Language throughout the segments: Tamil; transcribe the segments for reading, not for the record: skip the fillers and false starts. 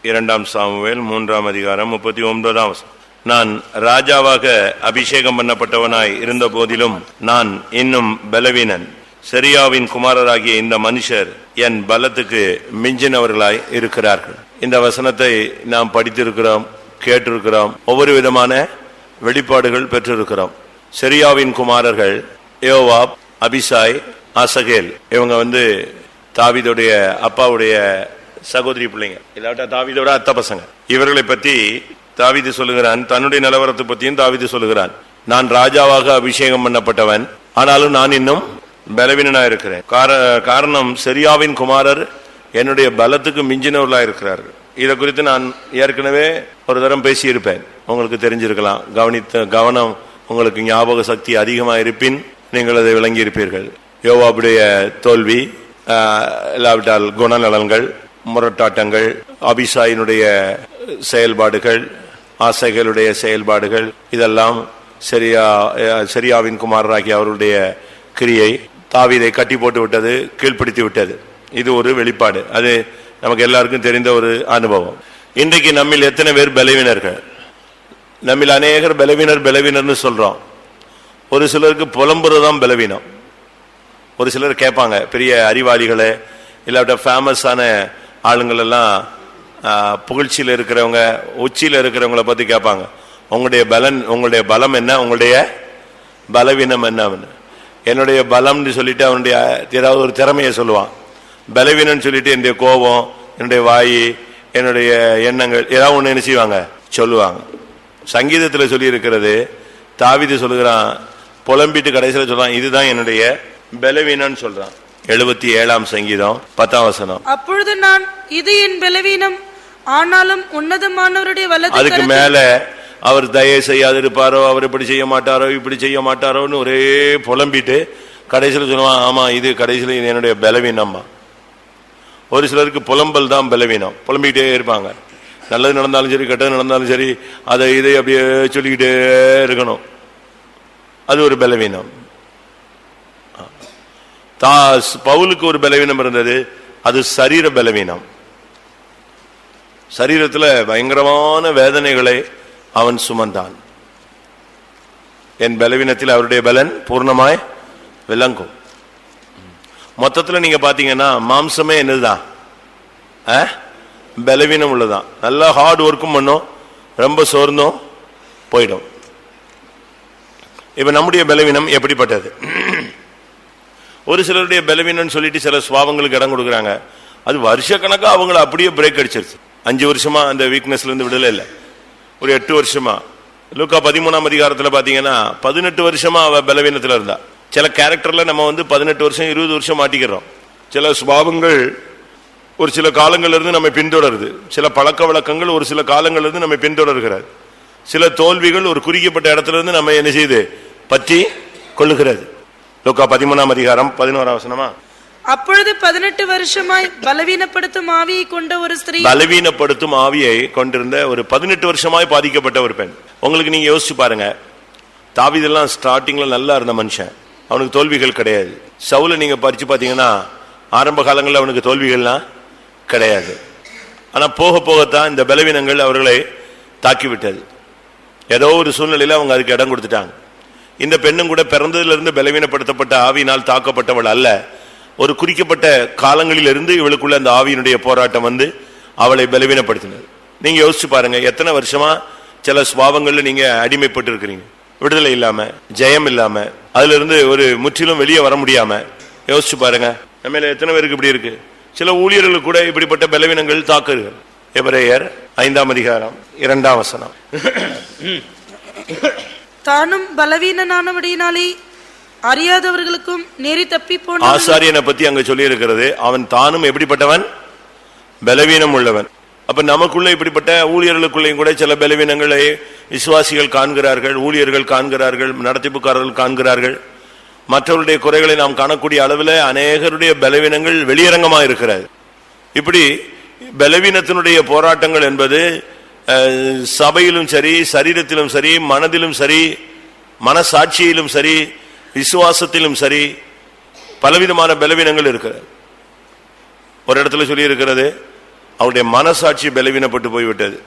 2 சாமுவேல் 3 அதிகாரம் 39. நான் ராஜாவாக அபிஷேகம் பண்ணப்பட்டவனாய் இருந்த போதிலும் நான் இன்னும் பலவீனன். செரியாவின் குமாரராகிய இந்த மனுஷர் என் பலத்துக்கு மிஞ்சினவர்களாய் இருக்கிறார்கள். இந்த வசனத்தை நாம் படித்திருக்கிறோம், கேட்டிருக்கிறோம், ஒவ்வொரு விதமான வெளிப்பாடுகள் பெற்றிருக்கிறோம். செரியாவின் குமாரர்கள் யோவாப், அபிசாய், ஆசகேல். இவங்க தாவீதுடைய அப்பாவுடைய சகோதரி பிள்ளைங்க, இல்லாட்டா தாவீதோட அத்தை பசங்க. இவர்களை பற்றி தாவீது சொல்லுகிறான், தன்னுடைய நிலவரத்தை பற்றியும் தாவீது சொல்லுகிறான். நான் ராஜாவாக அபிஷேகம் பண்ணப்பட்டவன், ஆனாலும் நான் இன்னும் பலவீனனா இருக்கிறேன். காரணம் செரியாவின் குமாரர் என்னுடைய பலத்துக்கு மிஞ்சினவர்களா இருக்கிறார்கள். இதை குறித்து நான் ஏற்கனவே ஒரு தரம் பேசியிருப்பேன், உங்களுக்கு தெரிஞ்சிருக்கலாம். கவனம் உங்களுக்கு ஞாபக சக்தி அதிகமாக இருப்பின் நீங்கள் அதை விளங்கி இருப்பீர்கள். யோவாபுடைய தோல்வி, இல்லாவிட்டால் குணநலன்கள், முரட்டாட்டங்கள், அபிசாயினுடைய செயல்பாடுகள், ஆசைகளுடைய செயல்பாடுகள், இதெல்லாம் செரியாவின் குமாரராகிய அவருடைய கிரியை தாவீதை கட்டி போட்டு விட்டது, கீழ்பிடித்து விட்டது. இது ஒரு வெளிப்பாடு, அது நமக்கு எல்லாருக்கும் தெரிந்த ஒரு அனுபவம். இன்றைக்கு நம்மில் எத்தனை பேர் பலவீனர்கள்? நம்மில் அநேகர் பலவீனர்னு சொல்றோம். ஒரு சிலருக்கு புலம்புறதுதான் பலவீனம். ஒரு சிலர் கேட்பாங்க, பெரிய அறிவாளிகளை இல்லாட்ட ஃபேமஸான ஆளுங்கள் எல்லாம் புகழ்ச்சியில் இருக்கிறவங்க, உச்சியில் இருக்கிறவங்களை பற்றி கேட்பாங்க, உங்களுடைய பலம் என்ன, உங்களுடைய பலவீனம் என்ன? என்னுடைய பலம்னு சொல்லிட்டு அவனுடைய ஏதாவது ஒரு திறமையை சொல்லுவான். பலவீனம்னு சொல்லிட்டு என்னுடைய கோபம், என்னுடைய வாய், என்னுடைய எண்ணங்கள், ஏதாவது ஒன்று என்ன செய்வாங்க, சொல்லுவாங்க. சங்கீதத்தில் சொல்லி இருக்கிறது, தாவீது சொல்லுகிறான், புலம்பிட்டு கடைசியில் சொல்றான், இதுதான் என்னுடைய பலவீனம்னு சொல்றான். 77 சங்கீதம் 10 வசனம். அப்பொழுது நான், இது என் பலவீனம், ஆனாலும் உன்னதமானவருடைய வலது. அதுக்கு மேல அவர் தயவு செய்யாது இருப்பாரோ, அவர் இப்படி செய்ய மாட்டாரோ, இப்படி செய்ய மாட்டாரோன்னு ஒரே புலம்பிட்டு கடைசியில் சொல்லுவான், ஆமா இது கடைசியில் இது என்னுடைய பலவீனம்மா. ஒரு சிலருக்கு புலம்பல் தான் பலவீனம், புலம்பிக்கிட்டே இருப்பாங்க. நல்லது நடந்தாலும் சரி, கெட்டது நடந்தாலும் சரி, அதை இதை அப்படியே சொல்லிக்கிட்டே இருக்கணும். அது ஒரு பலவீனம். பவுலுக்கு ஒரு பலவீனம் இருந்தது, அது சரீர பலவீனம். சரீரத்தில் பயங்கரமான வேதனைகளை அவன் சுமந்தான். என் பலவீனத்தில் அவருடைய பலன் பூர்ணமாய் விளங்கும். மொத்தத்தில் நீங்க பாத்தீங்கன்னா மாம்சமே என்னதுதான், பலவீனம் உள்ளதான். நல்லா ஹார்ட் ஒர்க்கும் பண்ணும், ரொம்ப சோர்ந்தும் போயிடும். இப்ப நம்முடைய பலவீனம் எப்படிப்பட்டது? ஒரு சிலருடைய பலவீனம் சொல்லிட்டு சில சுவாபங்களுக்கு இடம் கொடுக்குறாங்க. அது வருஷக்கணக்காக அவங்கள அப்படியே பிரேக் அடிச்சிருச்சு. 5 வருஷமா அந்த வீக்னஸ்ல இருந்து விடல இல்லை, ஒரு 8 வருஷமா. லூக்கா 13 அதிகாரத்தில் பாத்தீங்கன்னா 18 வருஷமா அவ பலவீனத்துல இருந்தா. சில கேரக்டர்ல நம்ம 18 வருஷம் 20 வருஷம் மாட்டிக்கிறோம். சில சுபாவங்கள் ஒரு சில காலங்கள்ல இருந்து நம்ம பின்தொடருது, சில பழக்க வழக்கங்கள் ஒரு சில காலங்கள்ல இருந்து நம்ம பின்தொடர்கிறது, சில தோல்விகள் ஒரு குறிக்கப்பட்ட இடத்துல இருந்து நம்ம என்ன செய்யுது, பற்றி கொள்ளுகிறது. லூக்கா 13 அதிகாரம் 11 வசனமா. அப்பொழுது 18 வருஷமாய் பலவீனப்படுத்தும் ஆவியை கொண்ட ஒரு ஸ்திரீ, பலவீனப்படுத்தும் ஆவியை கொண்டிருந்த ஒரு 18 வருஷமாய் பாதிக்கப்பட்ட ஒரு பெண். உங்களுக்கு நீங்க யோசிச்சு பாருங்க, தாவீதெல்லாம் ஸ்டார்டிங்ல நல்லா இருந்த மனுஷன், அவனுக்கு தோல்விகள் கிடையாது. சவுல நீங்க பறிச்சு பாத்தீங்கன்னா ஆரம்ப காலங்களில் அவனுக்கு தோல்விகள்லாம் கிடையாது. ஆனா போக போகத்தான் இந்த பலவீனங்கள் அவர்களை தாக்கிவிட்டது. ஏதோ ஒரு சூழ்நிலையில அவங்க அதுக்கு இடம் கொடுத்துட்டாங்க. இந்த பெண்ணும் கூட பிறந்ததுல இருந்து பலவீனப்படுத்தப்பட்ட ஆவியினால் தாக்கப்பட்டவள் அல்ல. ஒரு குறிக்கப்பட்ட காலங்களில் இருந்து இவளுக்குள்ள அந்த ஆவியினுடைய போராட்டம் அவளை பலவீனப்படுத்தினது. நீங்க யோசிச்சு பாருங்க, எத்தனை வருஷமா சில சுபாவங்கள்ல நீங்க அடிமைப்பட்டு இருக்கிறீங்க, விடுதலை இல்லாம, ஜெயம் இல்லாம, அதுல இருந்து ஒரு முற்றிலும் வெளியே வர முடியாம. யோசிச்சு பாருங்க, நம்ம எத்தனை பேருக்கு இப்படி இருக்கு. சில ஊழியர்களுக்கு கூட இப்படிப்பட்ட பலவீனங்கள் தாக்குகள். எபிரேயர் 5 அதிகாரம் 2 வசனம். தானும் பலவீனனானபடியினாலே அறியாதவர்களுக்கும் நேரி தப்பி போன ஆசாரியனை பத்தி அங்க சொல்லி இருக்கிறது. அவன் தானும் எப்படிப்பட்டவன், பலவீனம் உள்ளவன். அப்ப நமக்குள்ள இப்படிப்பட்ட ஊழியர்களுக்குள்ளேயும் கூட சில பலவீனங்களை விசுவாசிகள் காண்கிறார்கள், ஊழியர்கள் காண்கிறார்கள், நடத்திப்புக்காரர்கள் காண்கிறார்கள். மற்றவருடைய குறைகளை நாம் காணக்கூடிய அளவில் அநேகருடைய பலவீனங்கள் வெளியரங்கமாக இருக்கிறது. இப்படி பலவீனத்தினுடைய போராட்டங்கள் என்பது சபையிலும் சரி, சரீரத்திலும் சரி, மனதிலும் சரி, மனசாட்சியிலும் சரி, விசுவாசத்திலும் சரி, பலவிதமான பலவீனங்கள் இருக்கிறது. ஒரு இடத்துல சொல்லி இருக்கிறது, அவருடைய மனசாட்சி பலவீனப்பட்டு போய்விட்டது.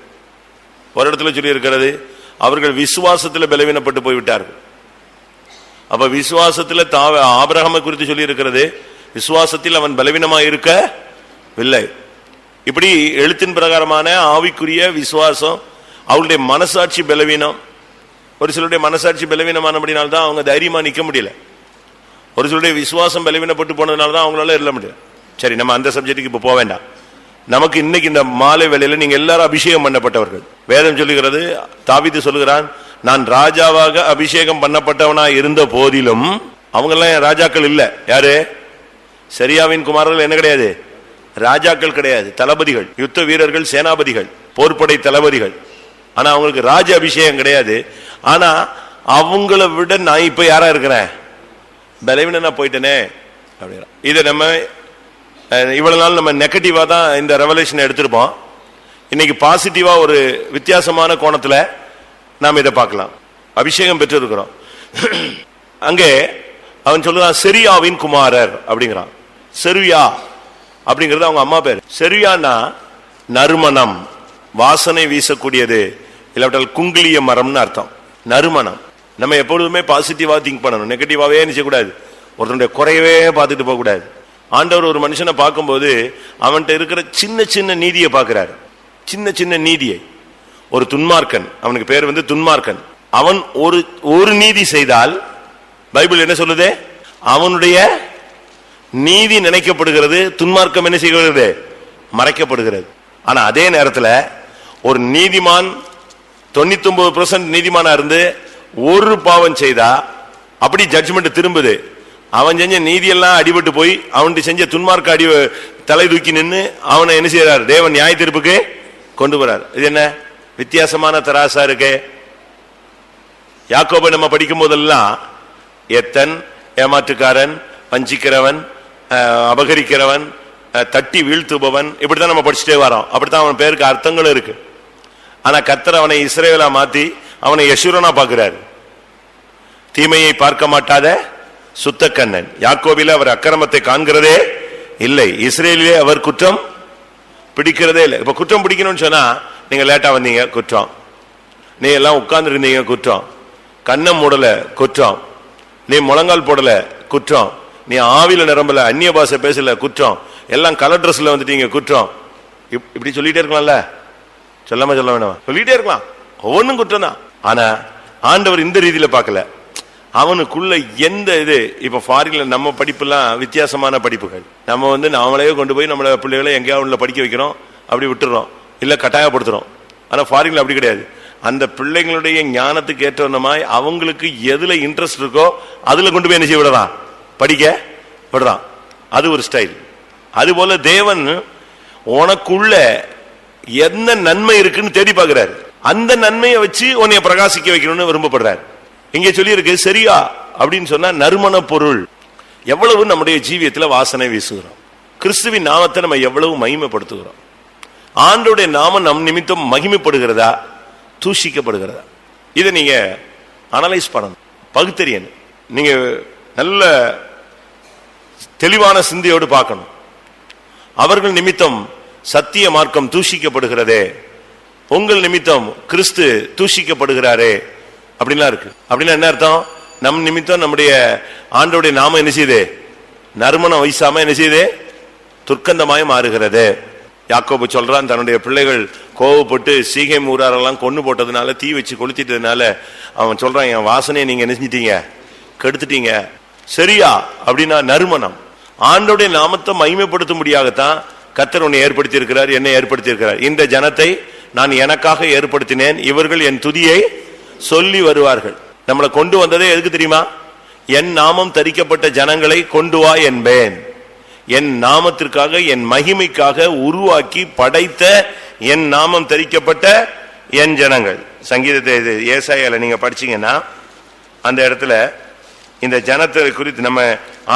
ஒரு இடத்துல சொல்லி இருக்கிறது, அவர்கள் விசுவாசத்தில் பலவீனப்பட்டு போய்விட்டார்கள். அப்ப விசுவாசத்தில் ஆபிரகாமை குறித்து சொல்லி இருக்கிறது, விசுவாசத்தில் அவன் பலவீனமாக இருக்கவில்லை. இப்படி எழுத்தின் பிரகாரமான ஆவிக்குரிய விசுவாசம், அவருடைய மனசாட்சி பலவீனம். ஒரு சிலருடைய மனசாட்சி பலவீனமானபடினால்தான் அவங்க தைரியமா நிக்க முடியல. ஒரு சிலருடைய விசுவாசம் பலவீனப்பட்டு போனதுனால்தான் அவங்களால இருக்க முடியல. சரி, நம்ம அந்த சப்ஜெக்டுக்கு இப்ப போக வேண்டாம். நமக்கு இன்னைக்கு இந்த மாலை வேளையில நீங்க எல்லாரும் அபிஷேகம் பண்ணப்பட்டவர்கள். வேதம் சொல்லுகிறது, தாவீது சொல்லுகிறான், நான் ராஜாவாக அபிஷேகம் பண்ணப்பட்டவனா இருந்த போதிலும், அவங்க எல்லாம் ராஜாக்கள் இல்ல. யாரு? சரியாவின் குமாரர்கள் என்ன கிடையாது? ராஜாக்கள் கிடையாது, தளபதிகள், யுத்த வீரர்கள், சேனாபதிகள், போர்படை தளபதிகள். ஆனா அவங்களுக்கு ராஜ அபிஷேகம் கிடையாது. ஆனா அவங்கள விட நான் இப்ப யாரா இருக்கிறேன்? பலவீனனா போயிட்டேனே அப்படிங்கிற. இதை நம்ம இவ்வளவு நாள் நம்ம நெகட்டிவா தான் இந்த ரெவலேஷன் எடுத்திருப்போம். இன்னைக்கு பாசிட்டிவா ஒரு வித்தியாசமான கோணத்துல நாம் இதை பார்க்கலாம். அபிஷேகம் பெற்று இருக்கிறோம். அங்கே அவன் சொல்லுறான், செரியாவின் குமாரர் அப்படிங்கிறான். செருயா அப்படிங்கிறது அவங்க அம்மா பேர். செருயானா நறுமணம், வாசனை வீசக்கூடியது, இல்லாவிட்டால் குங்கிலிய மரம்னு அர்த்தம். நறுமணம். நம்ம எப்பொழுதுமே பாசிட்டிவா திங்க் பண்ணணும், நெகட்டிவாவே நினைச்சக்கூடாது. ஒருத்தனுடைய குறையவே பார்த்துட்டு போக கூடாது. ஆண்டவர் ஒரு மனுஷனை பார்க்கும்போது அவன்கிட்ட இருக்கிற சின்ன சின்ன நீதியை பார்க்கிறார். சின்ன சின்ன நீதியை. ஒரு துன்மார்க்கன், அவனுக்கு பேர் துன்மார்க்கன், அவன் ஒரு நீதி செய்தால் பைபிள் என்ன சொல்லுது? அவனுடைய நீதி நினைக்கப்படுகிறது, துன்மார்க்கம் என்ன செய்கிறது? மறைக்கப்படுகிறது. ஆனா அதே நேரத்தில் ஒரு நீதிமான் 99% நீதிமானா இருந்து ஒரு பாவம் செய்தா அப்படி ஜட்ஜ்மெண்ட் திரும்புது. அவன் செஞ்ச நீதியெல்லாம் அடிபட்டு போய் அவன் செஞ்ச துன்மார்க்க அடி தலை தூக்கி நின்று அவனை என்ன செய்யறார்? தேவன் நியாய தீர்ப்புக்கு கொண்டு வரார். இது என்ன வித்தியாசமான தராசா இருக்கு. யாக்கோபை நம்ம படிக்கும் போதெல்லாம் எத்தன், ஏமாற்றுக்காரன், வஞ்சிக்கிறவன், அபகரிக்கிறவன், தட்டி வீழ்த்துபவன், இப்படித்தான் நம்ம படிச்சுட்டே வரோம். அப்படித்தான் அவன் பேருக்கு அர்த்தங்களும் இருக்கு. ஆனா கர்த்தர் அவனை இஸ்ரவேலா மாத்தி அவனை யசூரனா பார்க்கிறார். தீமையை பார்க்க மாட்டாத சுத்த கண்ணன். யாக்கோபில அவர் அக்கிரமத்தை காண்கிறதே இல்லை, இஸ்ரேலிலே அவர் குற்றம் பிடிக்கிறதே இல்லை. இப்ப குற்றம் பிடிக்கணும்னு சொன்னா, நீங்க லேட்டா வந்தீங்க குற்றம், நீ எல்லாம் உட்கார்ந்து இருந்தீங்க குற்றம், கண்ணம் மூடல குற்றம், நீ முழங்கால் போடல குற்றம், நீ ஆவில நிரம்பல, அந்நிய பாஷை பேசல குற்றம், எல்லாம் கலர் ட்ரெஸ்ல வந்துட்டீங்க குற்றம். இப்படி சொல்லிட்டே இருக்கலாம்ல, சொல்லாம சொல்ல வேணாம், சொல்லிட்டே இருக்கலாம். ஒவ்வொன்றும் குற்றம் தான். ஆனா ஆண்டவர் இந்த ரீதியில பார்க்கல. அவனுக்குள்ள எந்த இது, இப்ப ஃபாரின்ல நம்ம படிப்புலாம் வித்தியாசமான படிப்புகள். நம்ம நாமளே கொண்டு போய் நம்மள பிள்ளைகளை எங்கேயாவது படிக்க வைக்கிறோம், அப்படி விட்டுறோம், இல்ல கட்டாயப்படுத்துறோம். ஆனா ஃபாரின்ல அப்படி கிடையாது. அந்த பிள்ளைங்களுடைய ஞானத்துக்கு ஏற்றமாய் அவங்களுக்கு எதுல இன்ட்ரெஸ்ட் இருக்கோ அதுல கொண்டு போய் என்ன செய்ய விடறான்? படிக்க விடுறான். அது ஒரு ஸ்டைல். அதுபோல தேவன் உனக்குள்ள என்ன நன்மை இருக்குன்னு தேடி பார்க்கிறார். அந்த நன்மையை வச்சு உன்னைய பிரகாசிக்க வைக்கணும்னு விரும்பப்படுறார். இங்கே சொல்லி இருக்கு, சரியா அப்படின்னு சொன்னா நறுமண பொருள். எவ்வளவு நம்முடைய ஜீவியத்தில் வாசனை வீசுகிறோம். கிறிஸ்துவின் நாமத்தை நம்ம எவ்வளவு மகிமைப்படுத்துகிறோம். ஆண்டோடைய நாமம் நம் நிமித்தம் மகிமைப்படுகிறதா, தூஷிக்கப்படுகிறதா? இதை நீங்க அனலைஸ் பண்ணணும், பகுத்தறியணும். நீங்க நல்ல தெளிவான சிந்தையோடு பார்க்கணும். அவர்கள் நிமித்தம் சத்திய மார்க்கம் தூஷிக்கப்படுகிறதே, உங்கள் நிமித்தம் கிறிஸ்து தூஷிக்கப்படுகிறாரே அப்படின்லாம் இருக்கு. அப்படின்னா என்ன அர்த்தம்? நம் நிமித்தம் நம்முடைய ஆண்டோடைய நாமம் என்ன செய்யுது? நறுமணம் வீசாம என்ன செய்யுது? துர்க்கந்தமாய் மாறுகிறது. யாக்கோபு சொல்றான், தன்னுடைய பிள்ளைகள் கோவப்பட்டு சீகேம் ஊராரெல்லாம் கொண்டு போட்டதுனால, தீ வச்சு கொளுத்திட்டதுனால அவன் சொல்றான், என் வாசனையை நீங்க என்ன செஞ்சிட்டீங்க? கெடுத்துட்டீங்க. சரியா அப்படின்னா நறுமணம். ஆண்டோடைய நாமத்தை மகிமைப்படுத்தும்படியாகத்தான் கர்த்தர் உன்னை ஏற்படுத்தி இருக்கிறார், என்னை ஏற்படுத்தி இருக்கிறார். இந்த ஜனத்தை நான் எனக்காக ஏற்படுத்தினேன், இவர்கள் என் துதியை சொல்லி வருவார்கள். நம்மளை கொண்டு வந்ததே எதுக்கு தெரியுமா? என் நாமம் தரிக்கப்பட்ட ஜனங்களை கொண்டு வா என்பேன். என் நாமத்திற்காக, என் மகிமைக்காக உருவாக்கி படைத்த என் நாமம் தரிக்கப்பட்ட என் ஜனங்கள். சங்கீதத்தை ஏசாயால நீங்க படிச்சீங்கன்னா அந்த இடத்துல இந்த ஜனத்தை குறித்து நம்ம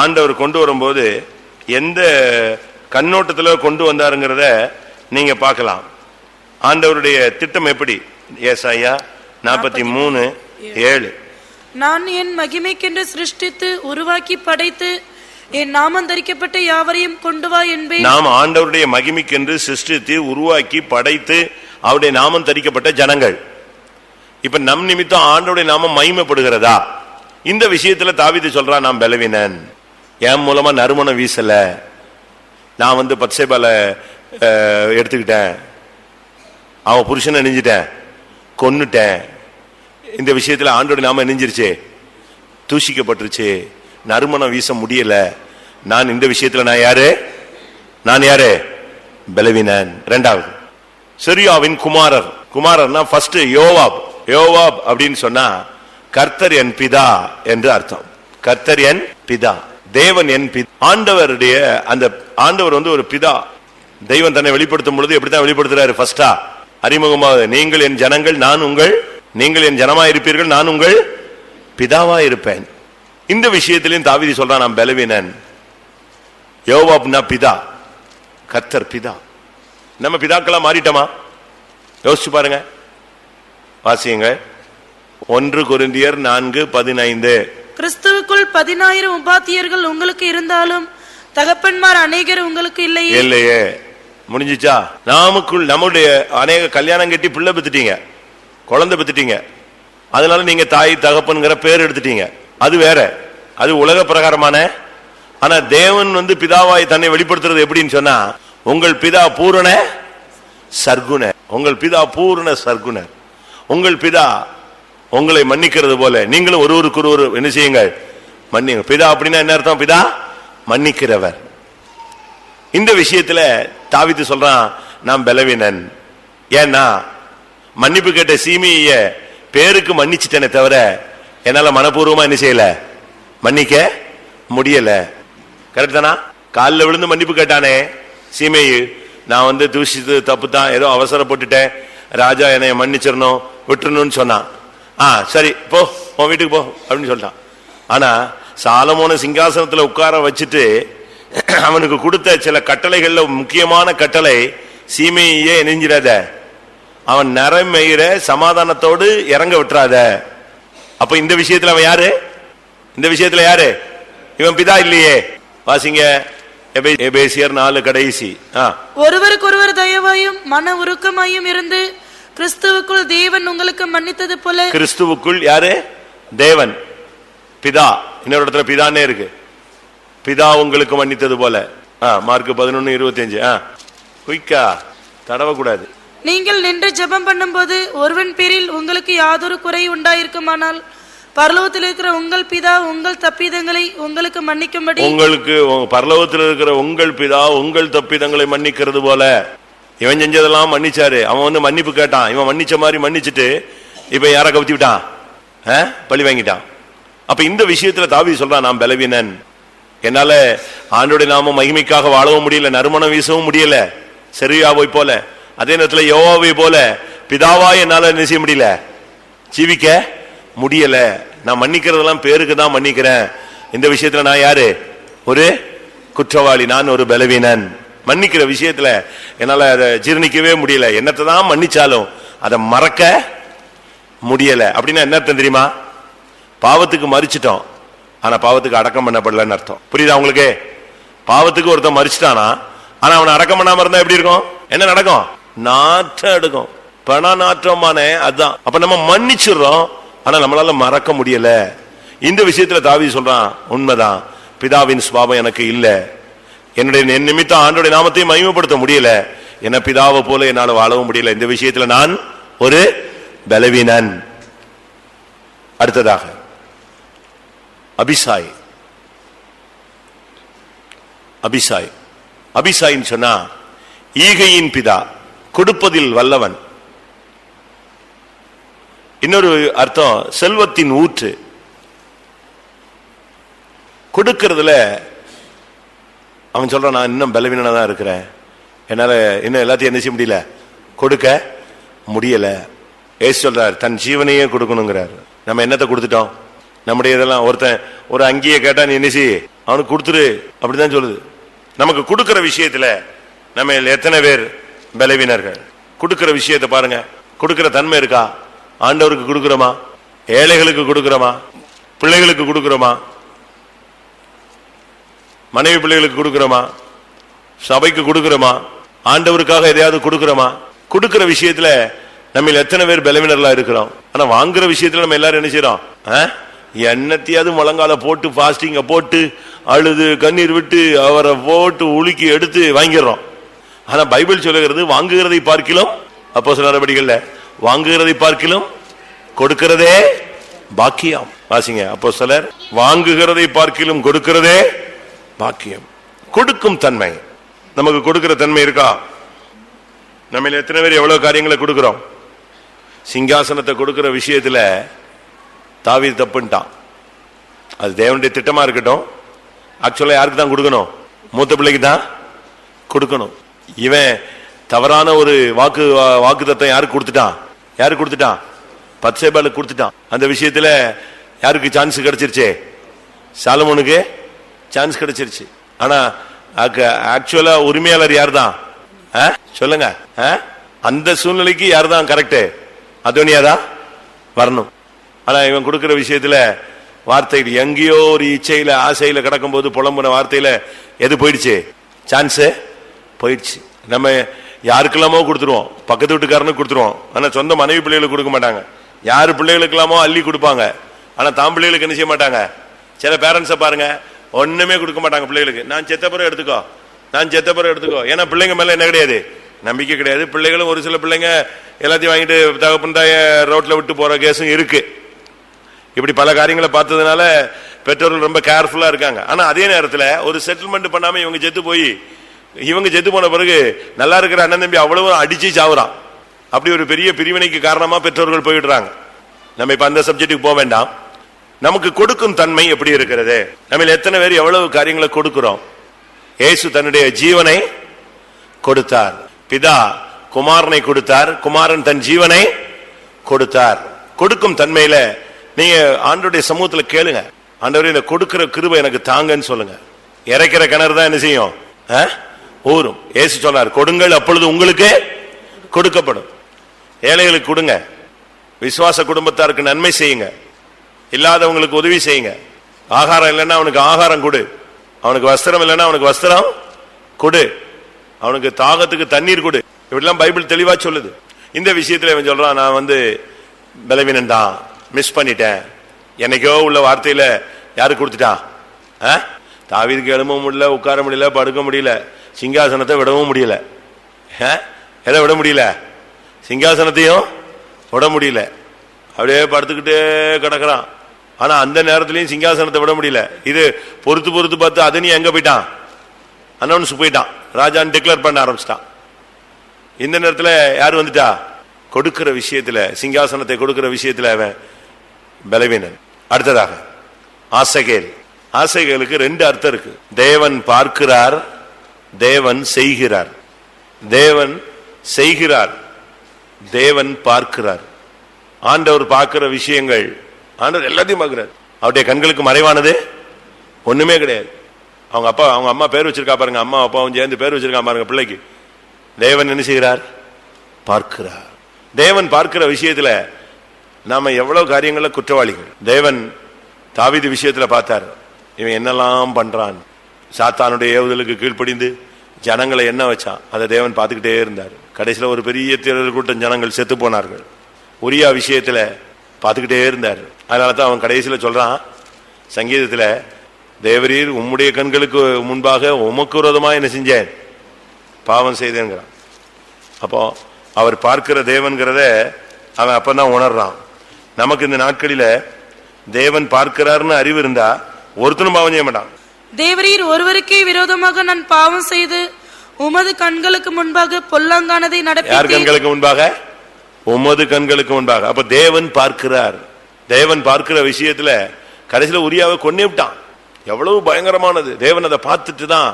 ஆண்டவர் கொண்டு வரும்போது எந்த கண்ணோட்டத்தில் கொண்டு வந்தாருங்கிறத நீங்க பார்க்கலாம். ஆண்டவருடைய திட்டம் எப்படி? ஏசாயா 43:7, நான் என் மகிமைக்கென்று சிருஷ்டித்து உருவாக்கி படைத்து என் நாமம் தரிக்கப்பட்ட யாவரையும் கொண்டு வா என்பேன். நாம் ஆண்டவருடைய மகிமைக்கென்று சிருஷ்டித்து உருவாக்கி படைத்து அவருடைய நாமம் தரிக்கப்பட்ட ஜனங்கள். இப்ப நம் நிமித்தம் ஆண்டவருடைய நாமம் மகிமைப்படுகிறதா? இந்த விஷயத்துல தாவீது சொல்றான், நான் பலவீனன், என் மூலமா நறுமணம் வீசல, நான் பத்சேபால எடுத்துக்கிட்டேன், அவன் புருஷனை நெஞ்சிட்டேன், கொன்னுட்டேன். இந்த விஷயத்துல ஆண்டோட நாம நெஞ்சிருச்சு, தூஷிக்கப்பட்டுருச்சு, நறுமணம் வீச முடியல. நான் இந்த விஷயத்துல நான் யாரு? பலவீனன். இரண்டாவது, செரியாவின் குமாரர். குமாரர்னா ஃபர்ஸ்ட் யோவாப். யோவாப் அப்படின்னு சொன்னா கர்த்தர் என் பிதா என்று அர்த்தம். கர்த்தர் என் பிதா, தேவன் என் பிதா. ஆண்டவருடைய அந்த ஆண்டவர் ஒரு பிதா. தெய்வம் தன்னை வெளிப்படுத்தும் பொழுது எப்படித்தான் வெளிப்படுத்துறாரு? ஃபர்ஸ்டா அறிமுகமாக, நீங்கள் என் ஜனங்கள், நான் உங்கள், நீங்கள் என் ஜனமா இருப்பீர்கள், நான் உங்கள் பிதாவா இருப்பேன். இந்த விஷயத்திலையும் தாவீது சொல்றான், நான் பலவீனன். யோவாப்னா பிதா, கர்த்தர் பிதா. நம்ம பிதாக்களா மாறிட்டோமா? யோசிச்சு பாருங்க, வாசியுங்க. 1 கொரிந்தியர் 4:15. கிறிஸ்துவுக்குள் 10,000 உபாத்தியர்கள் உங்களுக்கு இருந்தாலும் தகப்பன்மார் அநேகர் உங்களுக்கு இல்லையே. இல்லையே, முடிஞ்சிச்சா? நாமுக்குள் நம்முடைய அநேக கல்யாணம் கட்டி பிள்ளை பெத்துட்டீங்க, குழந்தை பெத்துட்டீங்க, அதனால நீங்க தாய் தகப்பன்கிற பேர் எடுத்துட்டீங்க. அது வேற, அது உலக பிரகாரமான. ஆனா தேவன் பிதாவாய் தன்னை வெளிப்படுத்துறது எப்படின்னு சொன்னா, உங்கள் பிதா பூரண சர்க்குணர். உங்கள் பிதா பூரண சர்க்குணர். உங்கள் பிதா உங்களை மன்னிக்கிறது போல நீங்களும் ஒருவருக்கு ஒருவர் என்ன செய்யுங்கள்? மன்னிங்க. பிதா அப்படின்னா என்ன அர்த்தம்? பிதா மன்னிக்கிறவர். இந்த விஷயத்துல தாவீது சொல்றான், நான் பலவீனன். ஏன்னா மன்னிப்பு கேட்ட சீமைய பேருக்கு மன்னிச்சுட்டேனே தவிர என்னால மனப்பூர்வமா என்ன செய்யல, மன்னிக்க முடியல. கரெக்ட் தானா? காலில் விழுந்து மன்னிப்பு கேட்டானே சீமையு, நான் தூஷித்து தப்பு தான், ஏதோ அவசரப்பட்டுட்டேன், ராஜா என்னை மன்னிச்சிடணும், விட்டுறணும்னு சொன்னான். சரி போ, உன் வீட்டுக்கு போ அப்படின்னு சொல்லிட்டான். ஆனா சாலமோன சிங்காசனத்துல உட்கார வச்சுட்டு அவனுக்கு கொடுத்த சில கட்டளைகள்ல முக்கியமான கட்டளை, சீமையே நெஞ்சிடாத, அவன் நரமயிர சமாதானத்தோடு இறங்க விட்டுறாத. அப்ப இந்த விஷயத்துல அவன் யாரு? இந்த விஷயத்துல யாரு? இவன் பிதா இல்லையே. வாசிங்க எபேசியர் 4 கடைசி. ஒருவருக்கொருவர் தயவாயும் மன உருக்கமாயும் இருந்து கிறிஸ்துவுக்குள் தேவன் உங்களுக்கு மன்னித்தது போல. கிறிஸ்துவுக்குள் யாரு? தேவன் பிதா. இன்னொரு இடத்துல பிதானே இருக்கு. பிதா உங்களுக்கு மன்னித்தது போல. மார்க் 11:25. குயிக்கா தடவ கூடாது. நீங்கள் நின்று ஜெபம் பண்ணும்போது ஒருவன் பேரில் உங்களுக்கு யாதொரு குறை உண்டாயிருக்குமானால் பரலோகத்தில் இருக்கிற உங்கள் பிதா உங்கள் தப்பிதங்களை உங்களுக்கு மன்னிக்கும்படி. உங்களுக்கு பரலோகத்தில் இருக்கிற உங்கள் பிதா உங்கள் தப்பிதங்களை மன்னிக்கிறது போல. இவன் செஞ்சதெல்லாம் மன்னிச்சாரு. அவன் மன்னிப்பு கேட்டான். இவன் மன்னிச்ச மாதிரி மன்னிச்சுட்டு இப்ப யார கவுத்தி விட்டான்? பழி வாங்கிட்டான். அப்ப இந்த விஷயத்துல தாவீது சொல்றான், நான் பலவீனன், என்னால ஆண்டோட நாம மகிமைக்காக வாழவும் முடியல, நறுமணம் வீசவும் முடியல, செரியாவை போல. அதே நேரத்துல யோவாவை போல பிதாவா என்னால என்ன செய்ய முடியல, ஜீவிக்க முடியல. நான் மன்னிக்கிறதெல்லாம் பேருக்கு தான் மன்னிக்கிறேன். இந்த விஷயத்துல நான் யாரு? ஒரு குற்றவாளி, நான் ஒரு பலவீனன். மன்னிக்கிற விஷயத்துல என்னால அதை ஜீர்ணிக்கவே முடியல. என்னத்தை தான் மன்னிச்சாலும் அதை மறக்க முடியல. அப்படின்னா என்ன அர்த்தம் தெரியுமா? பாவத்துக்கு மறிச்சிட்டோம், ஆனா பாவத்துக்கு அடக்கம் பண்ணப்படலன்னு அர்த்தம். புரியுதா உங்களுக்கு? பாவத்துக்கு ஒருத்தன் மறிச்சிட்டானா, ஆனா அவனை அடக்கம் பண்ணாம இருந்தா எப்படி இருக்கும்? என்ன நடக்கும்? நாற்றம் எடுக்கும். பண நாற்றமானே அதுதான். அப்ப நம்ம மன்னிச்சிடுறோம், ஆனா நம்மளால மறக்க முடியல. இந்த விஷயத்துல தாவீது சொல்றான், உண்மைதான், பிதாவின் சுபாவம் எனக்கு இல்ல, என்னுடைய நிமித்தம் ஆண்டோடைய நாமத்தை மகிமைப்படுத்த முடியல, என்ன பிதாவை போல என்னால வாழவும் முடியல. இந்த விஷயத்துல நான் ஒரு பலவீனன். அடுத்ததாக அபிசாய். அபிசாய் அபிசாயின்னு சொன்னா ஈகையின் பிதா, கொடுப்பதில் வல்லவன். இன்னொரு அர்த்தம் செல்வத்தின் ஊற்று. கொடுக்கிறதுல அவன் சொல்றான், நான் இன்னும் பலவீனனா தான் இருக்கிறேன், என்னால இன்னும் எல்லாத்தையும் என்ன செய்ய முடியல, கொடுக்க முடியல. ஏசு சொல்றார், தன் ஜீவனையே கொடுக்கணுங்கிறார். நம்ம என்னத்தை கொடுத்துட்டோம்? நம்முடைய இதெல்லாம். ஒருத்தன் ஒரு அங்கேயே கேட்டா நீ என்ன செய்ய, அவனுக்கு கொடுத்துரு, அப்படிதான் சொல்லுது. நமக்கு கொடுக்கிற விஷயத்துல நம்ம எத்தனை பேர் பலவீனர்கள்? கொடுக்கிற விஷயத்தை பாருங்க, கொடுக்கிற தன்மை இருக்கா? ஆண்டவருக்கு கொடுக்கிறோமா? ஏழைகளுக்கு கொடுக்கிறோமா? பிள்ளைகளுக்கு கொடுக்கிறோமா? மனைவி பிள்ளைகளுக்கு கொடுக்கிறோமா? சபைக்கு கொடுக்கிறோமா? ஆண்டவருக்காக எதையாவது கொடுக்கிறோமா? கொடுக்கிற விஷயத்துல நம்ம எத்தனை பேர் பலவீனர்களா இருக்கிறோம்? ஆனா வாங்குற விஷயத்துல நம்ம எல்லாரும் என்ன செய்யறோம்? என்னத்தையாவது முழங்கால போட்டு பாஸ்டிங்க போட்டு அழுது கண்ணீர் விட்டு அவரை போட்டு உலுக்கி எடுத்து வாங்கிடுறோம். ஆனா பைபிள் சொல்லுகிறது வாங்குகிறதை பார்க்கிலும், அப்போஸ்தலர் நடவடிக்கைகள்ல வாங்குகிறதை பார்க்கிலும் கொடுக்கிறதே பாக்கியம். வாசிங்க அப்போஸ்தலர். வாங்குகிறதை பார்க்கிலும் கொடுக்கிறதே பாக்கியம். கொடுக்கும் தன்மை. நமக்கு கொடுக்கிற தன்மை இருக்கா? நம்ம எத்தனை பேர் எவ்வளவு காரியங்களை கொடுக்கிறோம்? சிங்காசனத்தை கொடுக்கிற விஷயத்துல தாவீது தப்புன்ட்டான். அது தேவனுடைய திட்டமா இருக்கட்டும். ஆக்சுவலா யாருக்கு தான் கொடுக்கணும்? மூத்த பிள்ளைக்கு தான் கொடுக்கணும். இவன் தவறான ஒரு வாக்குத்தத்தம் யாருக்கு கொடுத்துட்டான்? யாருக்கு கொடுத்துட்டான்? பத்சேபாளுக்கு கொடுத்துட்டான். அந்த விஷயத்துல யாருக்கு சான்ஸ் கிடைச்சிருச்சு? சாலமோனுக்கு சான்ஸ் கிடைச்சிருச்சு. ஆனா ஆக்சுவலா உரிமையாளர் யார் தான்? சொல்லுங்க. அந்த சூழ்நிலைக்கு யார் தான் கரெக்ட்? அதோனியாதான் வரணும். ஆனா இவன் கொடுக்கிற விஷயத்துல வார்த்தைகள் எங்கேயோ ஒரு இச்சையில ஆசையில கிடக்கும் போது புலம்புன வார்த்தையில எது போயிடுச்சு? சான்ஸ் போயிடுச்சு. நம்ம யாருக்கெல்லாமோ கொடுத்துருவோம், பக்கத்து வீட்டுக்காரனுக்கு கொடுத்துருவோம். ஆனா சொந்த மனைவி பிள்ளைகளுக்கு கொடுக்க மாட்டாங்க. யாரு பிள்ளைகளுக்கு எல்லாமோ அள்ளி கொடுப்பாங்க. ஆனா தாம் பிள்ளைகளுக்கு என்ன செய்ய மாட்டாங்க. சில பேரண்ட்ஸை பாருங்க, ஒண்ணுமே கொடுக்க மாட்டாங்க பிள்ளைகளுக்கு. நான் செத்த பிறகு எடுத்துக்கோ, நான் செத்த பிறகு எடுத்துக்கோ. ஏன்னா பிள்ளைங்க மேல என்ன கிடையாது? நம்பிக்கை கிடையாது. பிள்ளைகளும் ஒரு சில பிள்ளைங்க எல்லாத்தையும் வாங்கிட்டு தகப்பன் தாய ரோட்ல விட்டு போற கேஸும் இருக்கு. இப்படி பல காரியங்களை பார்த்ததுனால பெற்றோர்கள் ரொம்ப கேர்ஃபுல்லா இருக்காங்க. ஆனா அதே நேரத்தில் ஒரு செட்டில்மெண்ட் பண்ணாம இவங்க செத்து போன பிறகு நல்லா இருக்கிற அண்ணன் தம்பி அவ்வளவு அடிச்சு சாவுறான். அப்படி ஒரு பெரிய பிரிவினைக்கு காரணமா பெற்றோர்கள் போயிடுறாங்க. நம்ம இப்ப அந்த சப்ஜெக்டுக்கு போக வேண்டாம். நமக்கு கொடுக்கும் தன்மை எப்படி இருக்கிறது? நம்ம எத்தனை பேர் எவ்வளவு காரியங்களை கொடுக்கிறோம்? இயேசு தன்னுடைய ஜீவனை கொடுத்தார். பிதா குமாரனை கொடுத்தார், குமாரன் தன் ஜீவனை கொடுத்தார். கொடுக்கும் தன்மையில நீங்க ஆண்டவருடைய சமூகத்துல கேளுங்க, ஆண்டவரே இந்த கொடுக்கிற கிருபை எனக்கு தாங்கன்னு சொல்லுங்க. இறைக்கிற கிணறு தான் என்ன செய்யும்? ஊரும். இயேசு சொன்னார், கொடுங்கள் அப்பொழுது உங்களுக்கு கொடுக்கப்படும். ஏழைகளுக்கு கொடுங்க, விசுவாச குடும்பத்தாருக்கு நன்மை செய்யுங்க, இல்லாதவங்களுக்கு உதவி செய்யுங்க. ஆகாரம் இல்லைன்னா அவனுக்கு ஆகாரம் கொடு, அவனுக்கு வஸ்திரம் இல்லைன்னா அவனுக்கு வஸ்திரம் கொடு, அவனுக்கு தாகத்துக்கு தண்ணீர் கொடு. இப்படிலாம் பைபிள் தெளிவா சொல்லுது. இந்த விஷயத்துல இவன் சொல்றான், நான் பலவீனன் தான், மிஸ் பண்ணிட்டேன். என்னைக்கோ உள்ள வார்த்தையில யாரு கொடுத்துட்டான்? தாவீதுக்கு எழும்ப முடியல, உட்கார முடியல, படுக்க முடியல, சிங்காசனத்தை விடவும் முடியல. எதை விட முடியல? சிங்காசனத்தையும் விட முடியல. அப்படியே படுத்துக்கிட்டே கிடக்குறான். ஆனா அந்த நேரத்திலையும் சிங்காசனத்தை விட முடியல. இது பொறுத்து பார்த்து அது நீ எங்க போயிட்டான்? அனௌன்ஸ் போயிட்டான், ராஜான்னு டிக்ளேர் பண்ண ஆரம்பிச்சிட்டான். இந்த நேரத்தில் யாரு வந்துட்டா? கொடுக்கிற விஷயத்துல, சிங்காசனத்தை கொடுக்கிற விஷயத்துல அவன் பலவீனன். அடுத்ததாக ஆசகேல். ஆசகேலுக்கு ரெண்டு அர்த்தம் இருக்கு. தேவன் பார்க்கிறார், தேவன் செய்கிறார். தேவன் செய்கிறார், தேவன் பார்க்கிறார். ஆண்டவர் பார்க்கிற விஷயங்கள், ஆண்டவர் எல்லாத்தையும் பார்க்கிறார். அவருடைய கண்களுக்கு மறைவானது ஒண்ணுமே கிடையாது. அவங்க அம்மா பேர் வச்சிருக்கா பாருங்க, அம்மா அப்பாவும் சேர்ந்து பேர் வச்சிருக்கா பாருங்க பிள்ளைக்கு. தேவன் என்ன செய்கிறார்? பார்க்கிறார். தேவன் பார்க்கிற விஷயத்துல நாம எவ்வளவு காரியங்கள குற்றவாளிகள். தேவன் தாவீது விஷயத்துல பார்த்தார், இவன் என்னெல்லாம் பண்றான். சாத்தானுடைய ஏவுதலுக்கு கீழ்ப்படிந்து ஜனங்களை என்ன வச்சான், அதை தேவன் பார்த்துக்கிட்டே இருந்தார். கடைசியில் ஒரு பெரிய திரள் கூட்டம் ஜனங்கள் செத்து போனார்கள். உரியா விஷயத்துல பார்த்துக்கிட்டே இருந்தார். அதனாலதான் அவன் கடைசியில் சொல்றான் சங்கீதத்துல, தேவரீர் உம்முடைய கண்களுக்கு முன்பாக உமக்கு விரோதமா என்ன செஞ்சேன்? பாவம் செய்தேங்கிறான். அப்போ அவர் பார்க்கிற தேவன்கிறத அவன் அப்பதான் உணர்றான். நமக்கு இந்த நாட்களில தேவன் பார்க்கிறார்னு அறிவு இருந்தா ஒருத்தனும் பாவம் செய்ய மாட்டான். தேவரீர் ஒருவருக்கே விரோதமாக நான் பாவம் செய்து உமது கண்களுக்கு முன்பாக பொல்லாங்கானதை நடப்பேன். யார் கண்களுக்கு முன்பாக? உமது கண்களுக்கு முன்பாக. அப்ப தேவன் பார்க்கிறார். தேவன் பார்க்கிற விஷயத்துல கடைசியில உரியாவை கொன்னே விட்டான். எவ்வளவு பயங்கரமானது. தேவன் அதை பார்த்துட்டு தான்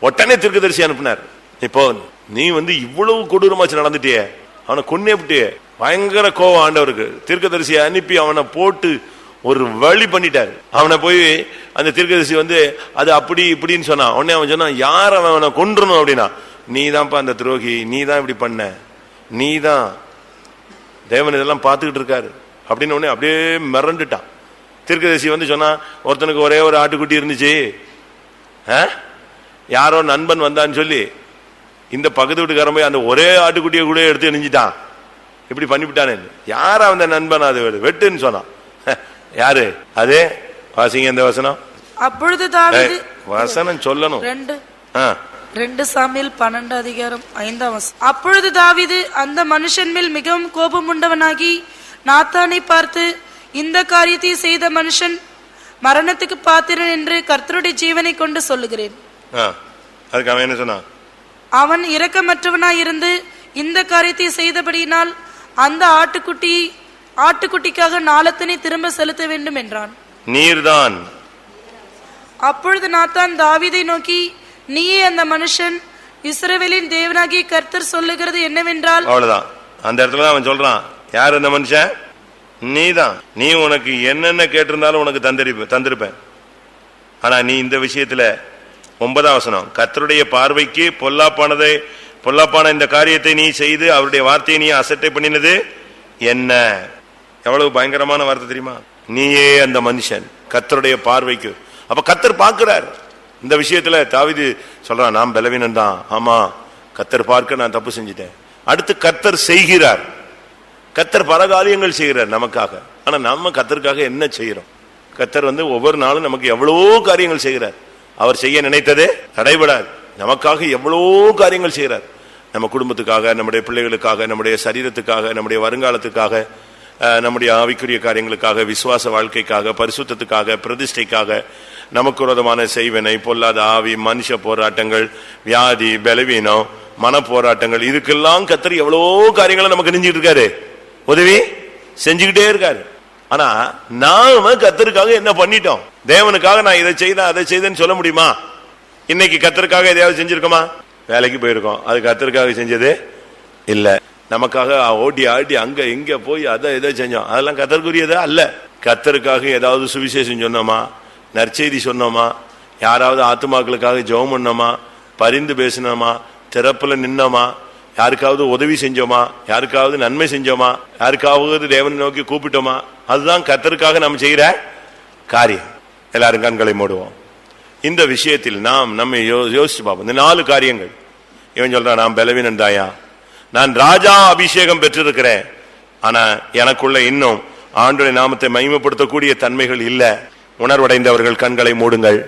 உடனே தீர்க்கதரிசி அனுப்பினார். இப்போ நீ இவ்வளவு கொடூரமாச்சு நடந்துட்டியே, அவனை கொன்னே விட்டியே. பயங்கர கோவம் ஆண்டவருக்கு. தீர்க்கதரிசியை அனுப்பி அவனை போட்டு ஒரு வழி பண்ணிட்டாரு. அவனை போய் அந்த தீர்க்கதரிசி அது அப்படி இப்படின்னு சொன்னான். உடனே அவன் சொன்னான், யார் அவனை கொன்றணும் அப்படின்னா, நீ தான்ப்பா அந்த துரோகி, நீ தான் இப்படி பண்ண, நீ தான். தேவன் இதெல்லாம் பார்த்துக்கிட்டு இருக்காரு அப்படின்னு உடனே அப்படியே மிரண்டுட்டான். தீர்க்கதரிசி சொன்னா, ஒருத்தனுக்கு ஒரே ஒரு ஆட்டுக்குட்டி இருந்துச்சு, யாரோ நண்பன் வந்தான்னு சொல்லி இந்த பக்கத்து வீட்டுக்காரன் போய் அந்த ஒரே ஆட்டுக்குட்டியை கூட எடுத்து எணிஞ்சிட்டான். இப்படி பண்ணிவிட்டானே. யாரா அந்த நண்பன்? அது வெட்டுன்னு சொன்னான். யாரு அது? வாசிங்க இந்த வசனம். அப்பொழுது தாவீது, வசனம் சொல்லணும். 2 சாமுவேல் 12:5. அப்பொழுது தாவீது அந்த மனுஷன் மேல் மிகவும் கோபம் உண்டவனாகி நாத்தானை பார்த்து, இந்த காரியத்தை செய்த மனுஷன் மரணத்துக்கு பாத்திரன் என்று கர்த்தருடைய ஜீவனை கொண்டு சொல்லுகிறேன். அதுக்கு அவன் என்ன சொன்னான்? அவன் இரக்கமற்றவனாயிருந்து இந்த காரியத்தை செய்தபடியினால் அந்த ஆட்டுக்குட்டிக்காக நாளத்தினை திரும்ப செலுத்த வேண்டும் என்றான். நீர்தான். அப்பொழுது நாத்தான் தாவீதை நோக்கி, நீயே அந்த மனுஷன், இஸ்ரவேலின் தேவனாகிய கர்த்தர் சொல்லுகிறது என்னவென்றால். அவ்வளவுதான். அந்த இடத்துல அவன் சொல்றான், யார் அந்த மனுஷன்? நீதான். நீ உனக்கு என்னென்ன கேட்டிருந்தாலும் உனக்கு தந்திருப்பேன். ஆனா நீ இந்த விஷயத்துல 9ஆம் வசனம், கர்த்தருடைய பார்வைக்கு பொல்லாப்பான இந்த காரியத்தை நீ செய்து அவருடைய வார்த்தையை நீ அசட்டை பண்ணினது என்ன? எவ்வளவு பயங்கரமான வார்த்தை தெரியுமா? நீயே அந்த மனுஷன், கர்த்தருடைய பார்வைக்கு. அப்ப கர்த்தர் பார்க்கிறார். இந்த விஷயத்துல தாவீது சொல்றான், நான் பலவீனன் தான். ஆமா, கர்த்தர் பார்க்க நான் தப்பு செஞ்சிட்டேன். அடுத்து கர்த்தர் செய்கிறார். கர்த்தர் பல காரியங்கள் செய்கிறார் நமக்காக. ஆனா நம்ம கர்த்தருக்காக என்ன செய்யறோம்? கர்த்தர் ஒவ்வொரு நாளும் நமக்கு எவ்வளவோ காரியங்கள் செய்கிறார். அவர் செய்ய நினைத்ததே தடைபடாது. நமக்காக எவ்வளவோ காரியங்கள் செய்கிறார். நம்ம குடும்பத்துக்காக, நம்முடைய பிள்ளைகளுக்காக, நம்முடைய சரீரத்துக்காக, நம்முடைய வருங்காலத்துக்காக, நம்முடைய ஆவிக்குரிய காரியங்களுக்காக, விசுவாச வாழ்க்கைக்காக, பரிசுத்தத்துக்காக, பிரதிஷ்டைக்காக, நமக்கு விரோதமான செய்வனை, பொல்லாத ஆவி, மனுஷ போராட்டங்கள், வியாதி, பலவீனம், மன போராட்டங்கள், இதுக்கெல்லாம் கர்த்தர் எவ்வளவோ காரியங்களை நமக்கு நெஞ்சிட்டு இருக்காரு, உதவி செஞ்சுக்கிட்டே இருக்காரு. ஆனா நாம கர்த்தருக்காக என்ன பண்ணிட்டோம்? தேவனுக்காக நான் இதை செய்தேன் அதை செய்தேன்னு சொல்ல முடியுமா? இன்னைக்கு கர்த்தருக்காக எதையாவது செஞ்சிருக்கோமா? வேலைக்கு போயிருக்கோம், அது கர்த்தருக்காக செஞ்சது இல்ல. நமக்காக ஓடி ஆடி அங்க இங்க போய் அதை எதை செஞ்சோம், அதெல்லாம் கர்த்தருக்குரியதா அல்ல. கர்த்தருக்காக ஏதாவது சுவிசேஷம் சொன்னோமா? நற்செய்தி சொன்னோமா? யாராவது ஆத்துமாக்களுக்காக ஜெபம் பண்ணோமா? பரிந்து பேசினோமா? திறப்புல நின்னோமா? யாருக்காவது உதவி செஞ்சோமா? யாருக்காவது நன்மை செஞ்சோமா? யாருக்காவது தேவனை நோக்கி கூப்பிட்டோமா? அதுதான் கர்த்தருக்காக நம்ம செய்யற காரியம். எல்லாரும் கண்களை மூடுவோம். இந்த விஷயத்தில் நாம் நம்ம யோசிச்சு பார்ப்போம். இந்த 4 காரியங்கள். இவன் சொல்றான், நான் பலவீனன் தாயா, நான் ராஜா அபிஷேகம் பெற்றிருக்கிறேன், ஆனா எனக்குள்ள இன்னும் ஆண்டவருடைய நாமத்தை மகிமைப்படுத்தக்கூடிய தன்மைகள் இல்ல. உணர்வடைந்தவர்கள் கண்களை மூடுங்கள்.